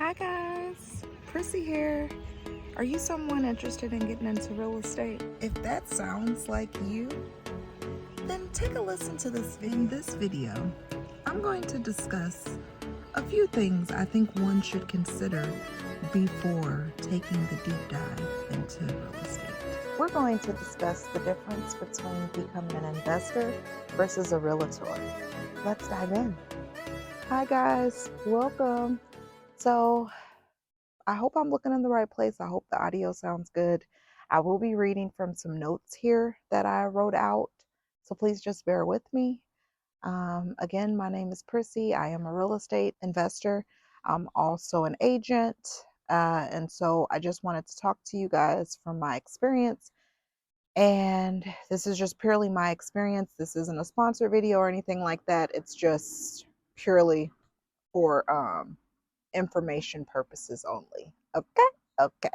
Hi guys, Prissy here. Are you someone interested in getting into real estate? If that sounds like you, then take a listen to this video. In this video, I'm going to discuss a few things I think one should consider before taking the deep dive into real estate. We're going to discuss the difference between becoming an investor versus a realtor. Let's dive in. Hi guys, welcome. So I hope I'm looking in the right place. I hope the audio sounds good. I will be reading from some notes here that I wrote out, so please just bear with me. Again, my name is Prissy. I am a real estate investor. I'm also an agent. And so I just wanted to talk to you guys from my experience. And this is just purely my experience. This isn't a sponsored video or anything like that. It's just purely for information purposes only. Okay.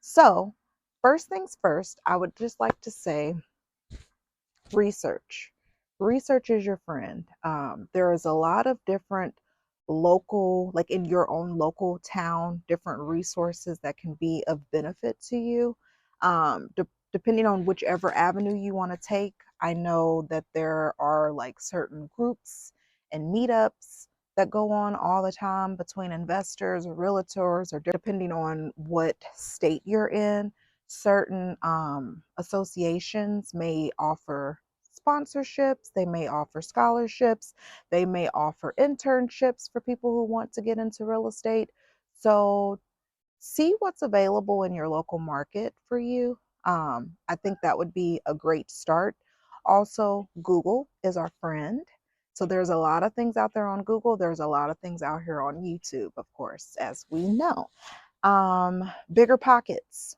So first things first, I would just like to say research. Research is your friend. There is a lot of different local, like in your own local town, different resources that can be of benefit to you. Depending on whichever avenue you want to take, I know that there are like certain groups and meetups that go on all the time between investors or realtors, or depending on what state you're in. Certain associations may offer sponsorships, they may offer scholarships, they may offer internships for people who want to get into real estate. So see what's available in your local market for you. I think that would be a great start. Also, Google is our friend. So there's a lot of things out there on Google. There's a lot of things out here on YouTube, of course, as we know. Bigger Pockets.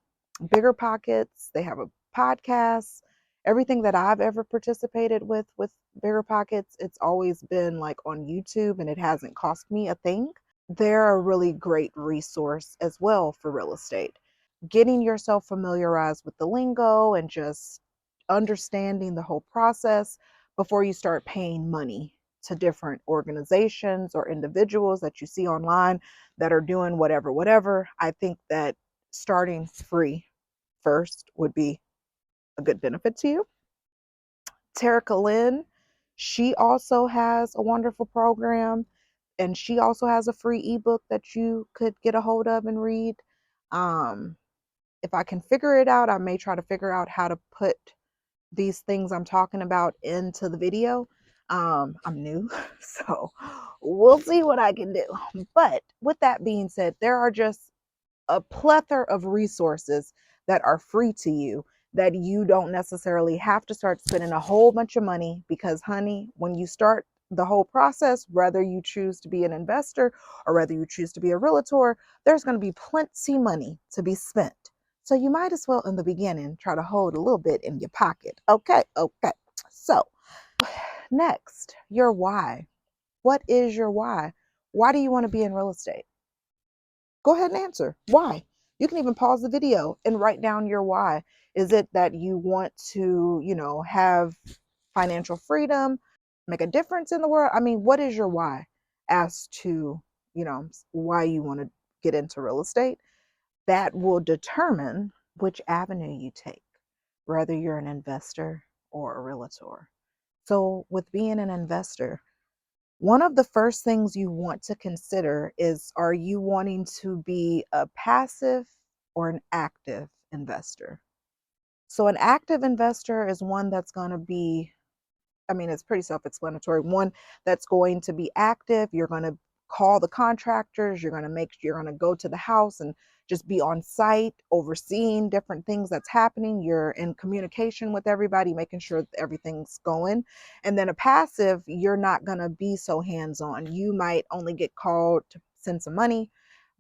Bigger Pockets, they have a podcast. Everything that I've ever participated with Bigger Pockets, it's always been like on YouTube and it hasn't cost me a thing. They're a really great resource as well for real estate. Getting yourself familiarized with the lingo and just understanding the whole process before you start paying money to different organizations or individuals that you see online that are doing whatever. I think that starting free first would be a good benefit to you. Terica Lynn, she also has a wonderful program, and she also has a free ebook that you could get a hold of and read. If I can figure it out, I may try to figure out how to put these things I'm talking about into the video. I'm new, so we'll see what I can do. But with that being said, there are just a plethora of resources that are free to you that you don't necessarily have to start spending a whole bunch of money, because honey, when you start the whole process, whether you choose to be an investor or whether you choose to be a realtor, there's going to be plenty money to be spent. So you might as well in the beginning try to hold a little bit in your pocket. Okay. So next, your why. What is your why? Why do you want to be in real estate? Go ahead and answer. Why? You can even pause the video and write down your why. Is it that you want to, have financial freedom, make a difference in the world? I mean, what is your why as to, why you want to get into real estate? That will determine which avenue you take, whether you're an investor or a realtor. So, with being an investor, one of the first things you want to consider is, are you wanting to be a passive or an active investor? So an active investor is one that's going to be, it's pretty self-explanatory. One that's going to be active. You're going to call the contractors. You're going to go to the house and just be on site, overseeing different things that's happening. You're in communication with everybody, making sure that everything's going. And then a passive, you're not going to be so hands-on. You might only get called to send some money,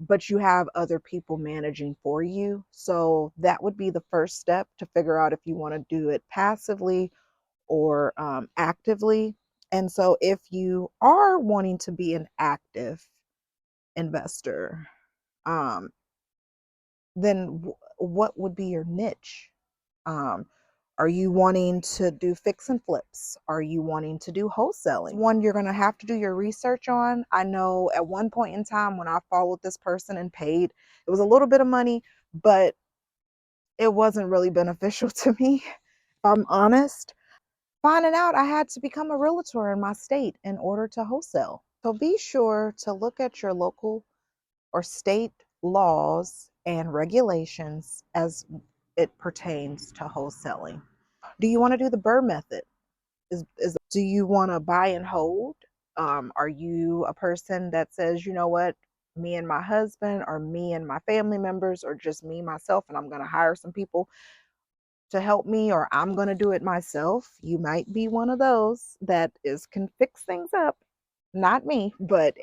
but you have other people managing for you. So that would be the first step to figure out if you want to do it passively or actively. And so if you are wanting to be an active investor, then what would be your niche? Are you wanting to do fix and flips? Are you wanting to do wholesaling? One you're going to have to do your research on. I know at one point in time when I followed this person and paid, it was a little bit of money, but it wasn't really beneficial to me, if I'm honest. Finding out I had to become a realtor in my state in order to wholesale. So be sure to look at your local or state laws and regulations as it pertains to wholesaling. Do you want to do the Burr method? Do you want to buy and hold? Are you a person that says, you know what, me and my husband, or me and my family members, or just me myself, and I'm going to hire some people to help me, or I'm going to do it myself? You might be one of those that can fix things up. Not me, but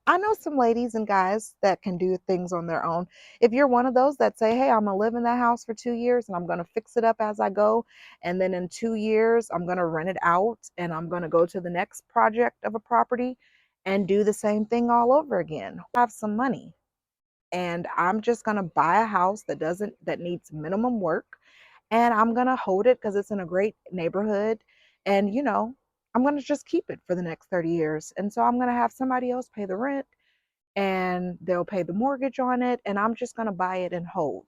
I know some ladies and guys that can do things on their own. If you're one of those that say, hey, I'm going to live in that house for 2 years and I'm going to fix it up as I go. And then in 2 years, I'm going to rent it out and I'm going to go to the next project of a property and do the same thing all over again. I have some money and I'm just going to buy a house that needs minimum work, and I'm going to hold it because it's in a great neighborhood. And, I'm going to just keep it for the next 30 years. And so I'm going to have somebody else pay the rent and they'll pay the mortgage on it. And I'm just going to buy it and hold.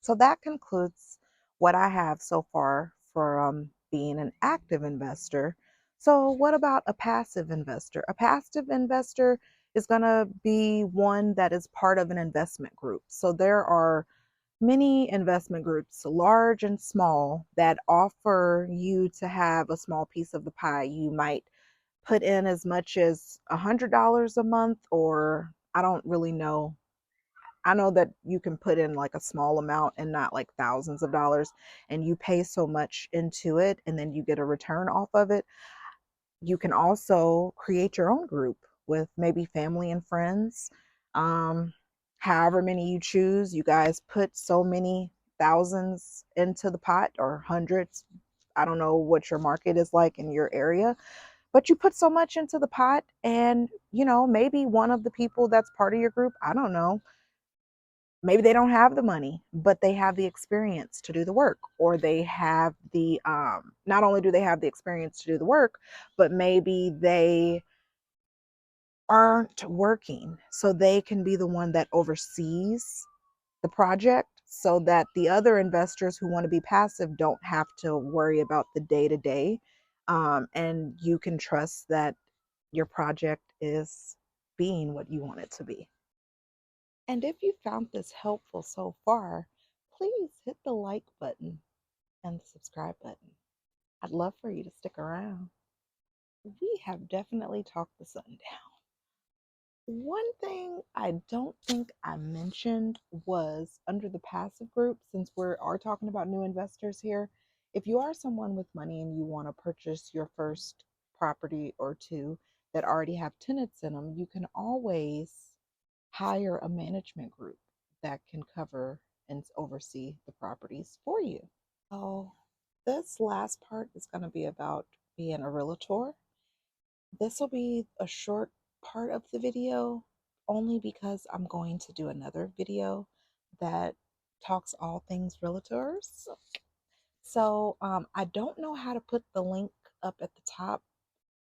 So that concludes what I have so far for being an active investor. So, what about a passive investor? A passive investor is going to be one that is part of an investment group. So, there are many investment groups, large and small, that offer you to have a small piece of the pie. You might put in as much as $100 a month, or I don't really know. I know that you can put in like a small amount and not like thousands of dollars, and you pay so much into it and then you get a return off of it. You can also create your own group with maybe family and friends. Um, However many you choose, you guys put so many thousands into the pot, or hundreds. I don't know what your market is like in your area, but you put so much into the pot, and maybe one of the people that's part of your group, I don't know, maybe they don't have the money, but they have the experience to do the work, or they have the not only do they have the experience to do the work, but maybe they aren't working, so they can be the one that oversees the project, so that the other investors who want to be passive don't have to worry about the day to day. And you can trust that your project is being what you want it to be. And if you found this helpful so far, please hit the like button and the subscribe button. I'd love for you to stick around. We have definitely talked the sun down. One thing I don't think I mentioned was under the passive group, since we are talking about new investors here. If you are someone with money and you want to purchase your first property or two that already have tenants in them, you can always hire a management group that can cover and oversee the properties for you. So, this last part is going to be about being a realtor. This will be a short part of the video only because I'm going to do another video that talks all things realtors. So, I don't know how to put the link up at the top.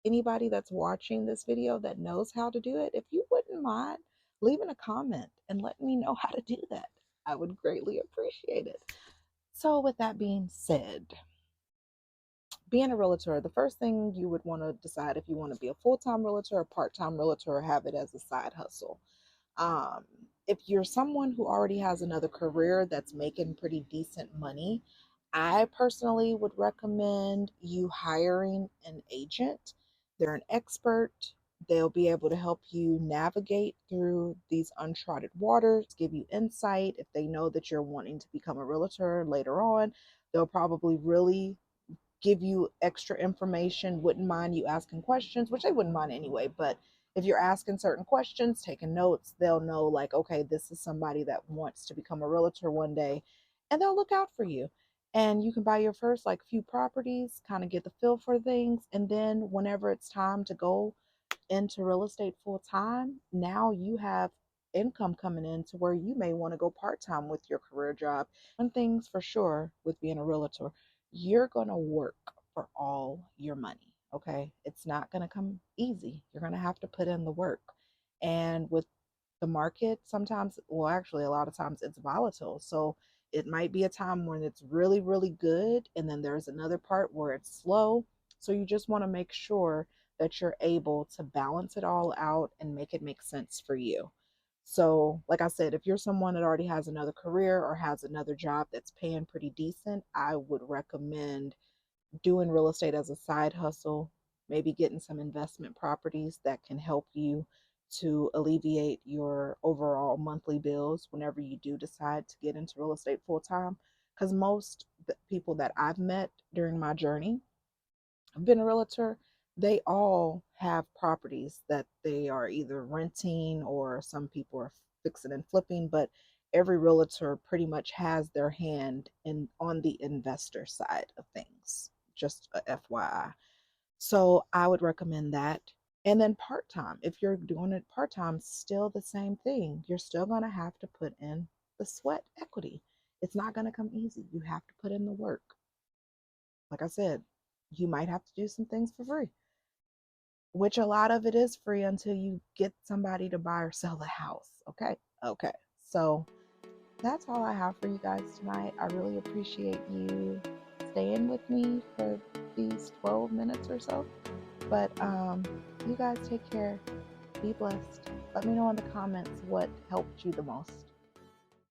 Anybody that's watching this video that knows how to do it, if you wouldn't mind leaving a comment and letting me know how to do that, I would greatly appreciate it. So, with that being said, being a realtor, the first thing you would want to decide if you want to be a full-time realtor, a part-time realtor, or have it as a side hustle. Um, if you're someone who already has another career that's making pretty decent money, I personally would recommend you hiring an agent. They're an expert. They'll be able to help you navigate through these uncharted waters, give you insight. If they know that you're wanting to become a realtor later on, they'll probably really give you extra information, wouldn't mind you asking questions, which they wouldn't mind anyway. But if you're asking certain questions, taking notes, they'll know, like, okay, this is somebody that wants to become a realtor one day, and they'll look out for you. And you can buy your first like few properties, kind of get the feel for things. And then whenever it's time to go into real estate full time, now you have income coming in to where you may want to go part time with your career job. One thing's for sure with being a realtor, you're going to work for all your money. Okay. It's not going to come easy. You're going to have to put in the work. And with the market, sometimes, well, actually, a lot of times it's volatile. So it might be a time when it's really, really good. And then there's another part where it's slow. So you just want to make sure that you're able to balance it all out and make it make sense for you. So, like I said, if you're someone that already has another career or has another job that's paying pretty decent, I would recommend doing real estate as a side hustle, maybe getting some investment properties that can help you to alleviate your overall monthly bills whenever you do decide to get into real estate full time. Because most people that I've met during my journey, I've been a realtor, they all have properties that they are either renting or some people are fixing and flipping, but every realtor pretty much has their hand in on the investor side of things. Just a FYI. So I would recommend that. And then part time, if you're doing it part time, still the same thing. You're still going to have to put in the sweat equity. It's not going to come easy. You have to put in the work. Like I said, you might have to do some things for free, which a lot of it is free until you get somebody to buy or sell the house. Okay. Okay. So that's all I have for you guys tonight. I really appreciate you staying with me for these 12 minutes or so. But you guys take care. Be blessed. Let me know in the comments what helped you the most.